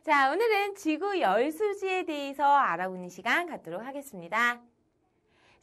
자, 오늘은 지구 열수지에 대해서 알아보는 시간 갖도록 하겠습니다.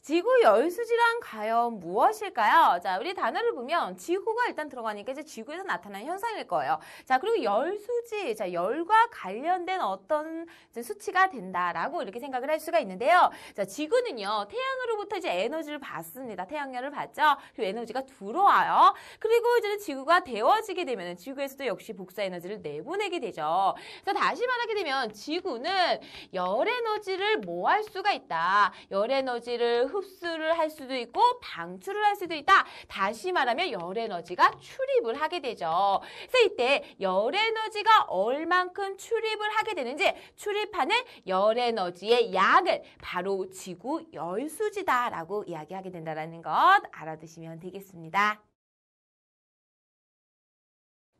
지구 열수지란 과연 무엇일까요? 자, 우리 단어를 보면 지구가 일단 들어가니까 이제 지구에서 나타나는 현상일 거예요. 자, 그리고 열수지, 자, 열과 관련된 어떤 수치가 된다라고 이렇게 생각을 할 수가 있는데요. 자, 지구는요, 태양으로부터 이제 에너지를 받습니다. 태양열을 받죠. 그리고 에너지가 들어와요. 그리고 이제 지구가 데워지게 되면 지구에서도 역시 복사 에너지를 내보내게 되죠. 자, 다시 말하게 되면 지구는 열 에너지를 뭐 할 수가 있다. 열 에너지를 흡수를 할 수도 있고 방출을 할 수도 있다. 다시 말하면 열 에너지가 출입을 하게 되죠. 그래서 이때 열 에너지가 얼만큼 출입을 하게 되는지 출입하는 열 에너지의 양을 바로 지구 열수지다라고 이야기하게 된다는 것 알아두시면 되겠습니다.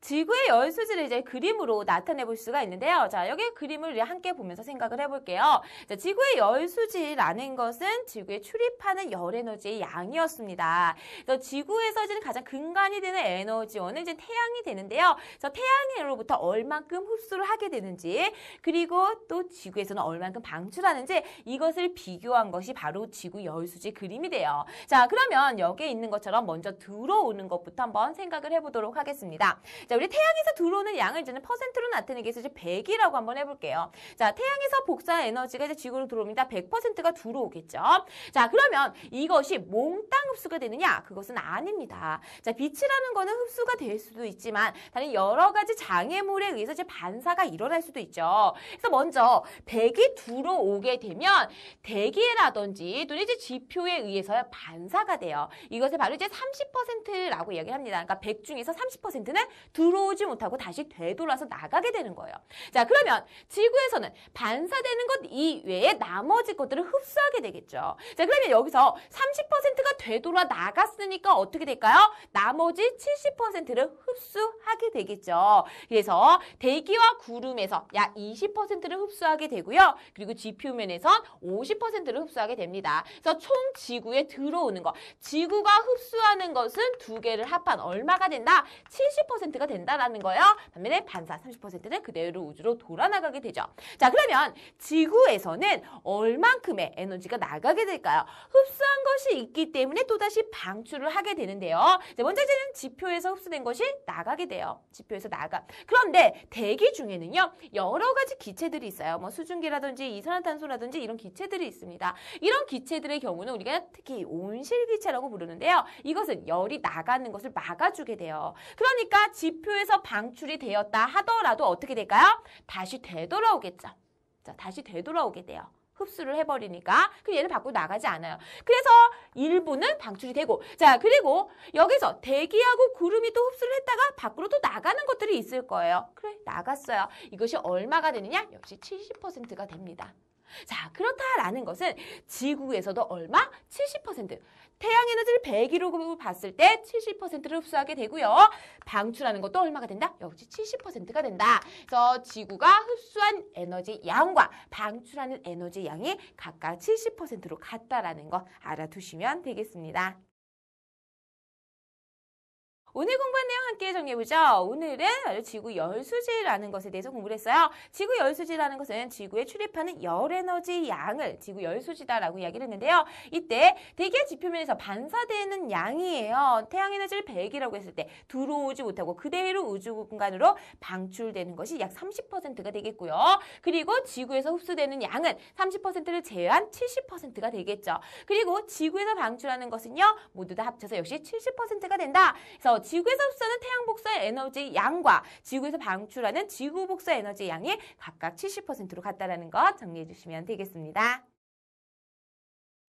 지구의 열수지를 이제 그림으로 나타내 볼 수가 있는데요. 자, 여기 그림을 함께 보면서 생각을 해볼게요. 자, 지구의 열수지라는 것은 지구에 출입하는 열 에너지의 양이었습니다. 그래서 지구에서 이제 가장 근간이 되는 에너지원은 이제 태양이 되는데요. 그래서 태양으로부터 얼만큼 흡수를 하게 되는지, 그리고 또 지구에서는 얼만큼 방출하는지 이것을 비교한 것이 바로 지구 열수지 그림이 돼요. 자, 그러면 여기에 있는 것처럼 먼저 들어오는 것부터 한번 생각을 해보도록 하겠습니다. 자, 우리 태양에서 들어오는 양을 이제는 퍼센트로 나타내기 위해서 이제 100이라고 한번 해볼게요. 자, 태양에서 복사 에너지가 이제 지구로 들어옵니다. 100%가 들어오겠죠. 자, 그러면 이것이 몽땅 흡수가 되느냐? 그것은 아닙니다. 자, 빛이라는 거는 흡수가 될 수도 있지만 다른 여러 가지 장애물에 의해서 이제 반사가 일어날 수도 있죠. 그래서 먼저 100이 들어오게 되면 대기라든지 또는 이제 지표에 의해서 반사가 돼요. 이것을 바로 이제 30%라고 이야기합니다. 그러니까 100 중에서 30%는 들어오지 못하고 다시 되돌아서 나가게 되는 거예요. 자, 그러면 지구에서는 반사되는 것 이외에 나머지 것들을 흡수하게 되겠죠. 자, 그러면 여기서 30%가 되돌아 나갔으니까 어떻게 될까요? 나머지 70%를 흡수하게 되겠죠. 그래서 대기와 구름에서 약 20%를 흡수하게 되고요. 그리고 지표면에선 50%를 흡수하게 됩니다. 그래서 총 지구에 들어오는 것, 지구가 흡수하는 것은 두 개를 합한 얼마가 된다? 70%가 된다라는 거예요. 반면에 반사 30%는 그대로 우주로 돌아나가게 되죠. 자, 그러면 지구에서는 얼만큼의 에너지가 나가게 될까요? 흡수한 것이 있기 때문에 또다시 방출을 하게 되는데요. 자, 먼저 이제는 지표에서 흡수된 것이 나가게 돼요. 지표에서 나가. 그런데 대기 중에는요, 여러 가지 기체들이 있어요. 뭐 수증기라든지 이산화탄소라든지 이런 기체들이 있습니다. 이런 기체들의 경우는 우리가 특히 온실기체라고 부르는데요. 이것은 열이 나가는 것을 막아주게 돼요. 그러니까 지표에서 방출이 되었다 하더라도 어떻게 될까요? 다시 되돌아오겠죠. 자, 다시 되돌아오게 돼요. 흡수를 해버리니까. 그 얘는 밖으로 나가지 않아요. 그래서 일부는 방출이 되고, 자, 그리고 여기서 대기하고 구름이 또 흡수를 했다가 밖으로 또 나가는 것들이 있을 거예요. 그래, 나갔어요. 이것이 얼마가 되느냐? 역시 70%가 됩니다. 자, 그렇다라는 것은 지구에서도 얼마? 70%. 태양 에너지를 100으로 봤을 때 70%를 흡수하게 되고요. 방출하는 것도 얼마가 된다? 역시 70%가 된다. 그래서 지구가 흡수한 에너지 양과 방출하는 에너지 양이 각각 70%로 같다라는 거 알아두시면 되겠습니다. 오늘 공부한 내용 함께 정리해보죠. 오늘은 지구 열수지라는 것에 대해서 공부를 했어요. 지구 열수지라는 것은 지구에 출입하는 열 에너지 양을 지구 열수지다라고 이야기를 했는데요. 이때 대기의 지표면에서 반사되는 양이에요. 태양 에너지를 100이라고 했을 때 들어오지 못하고 그대로 우주 공간으로 방출되는 것이 약 30%가 되겠고요. 그리고 지구에서 흡수되는 양은 30%를 제외한 70%가 되겠죠. 그리고 지구에서 방출하는 것은요, 모두 다 합쳐서 역시 70%가 된다. 그래서 지구에서 흡수하는 태양 복사 에너지 양과 지구에서 방출하는 지구 복사 에너지 양이 각각 70%로 같다라는 것 정리해 주시면 되겠습니다.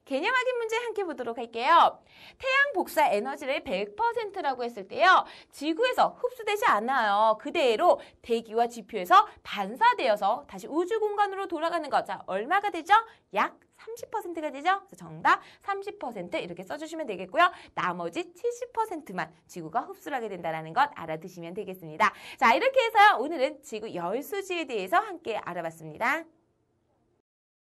개념 확인 문제 함께 보도록 할게요. 태양 복사 에너지를 100%라고 했을 때요, 지구에서 흡수되지 않아요. 그대로 대기와 지표에서 반사되어서 다시 우주 공간으로 돌아가는 거. 자, 얼마가 되죠? 약 30%가 되죠? 그래서 정답 30% 이렇게 써주시면 되겠고요. 나머지 70%만 지구가 흡수를 하게 된다는 것 알아두시면 되겠습니다. 자, 이렇게 해서 오늘은 지구 열수지에 대해서 함께 알아봤습니다.